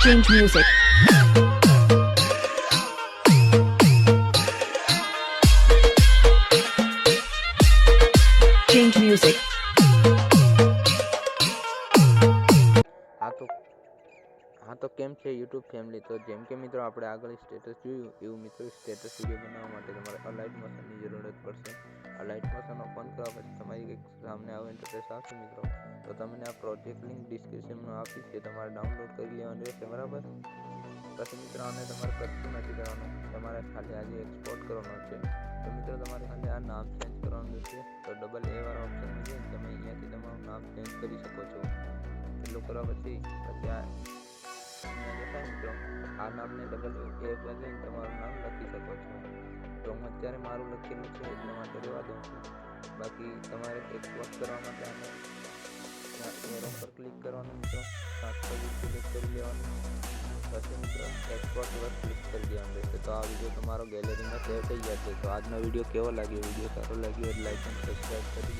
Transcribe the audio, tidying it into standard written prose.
Change music. Change music. હા તો કેમ છે યુટ્યુબ ફેમિલી? તો જેમ કે મિત્રો આપણે આગળ સ્ટેટસ જોયું એવું મિત્રો સ્ટેટસ વિડીયો બનાવવા માટે તમારે અલાઇટ મોશનની જરૂરત પડશે. અલાઇટ મોશન ઓપન કરવા પછી તમારી એક સામે આવો ઇન્ટરફેસ આવશે મિત્રો. તો તમને આ પ્રોજેક્ટ લિંક ડિસ્ક્રિપ્શનમાં આપીશ કે તમારે ડાઉનલોડ કરી લેવાની રહેશે, બરાબર? પછી મિત્રો આને તમારે કશું નથી કરવાનું, તમારે ખાલી આજે એક્સપોર્ટ કરવાનો છે. તો મિત્રો તમારે ખાલી આ નામ ચેન્જ કરવાનું રહેશે. તો ડબલ એ વાળા ઓપ્શનમાં જઈને તમે અહીંયાથી તમારું નામ ચેન્જ કરી શકો છો. એટલું કરવા પછી મિત્રો આ નામને ડબલ એ પર જઈને તમારું નામ લખી શકો છો. તો હું અત્યારે મારું લખેલું છે એટલા માટે રહેવા દઉં છું. બાકી તમારે એક્સપોર્ટ કરવા માટે આને એરો પર ક્લિક કરવાનું મિત્રો, 720 સિલેક્ટ કરી લેવાનું. પછી મિત્રો એક્સપોર્ટ પર ક્લિક કરી દેવાનું રહેશે. તો આ વિડીયો તમારો ગેલેરીમાં સેવ થઈ જશે. તો આજનો વિડીયો કેવો લાગ્યો? વિડીયો સારો લાગ્યો એટલે લાઈક અને સબસ્ક્રાઈબ કરી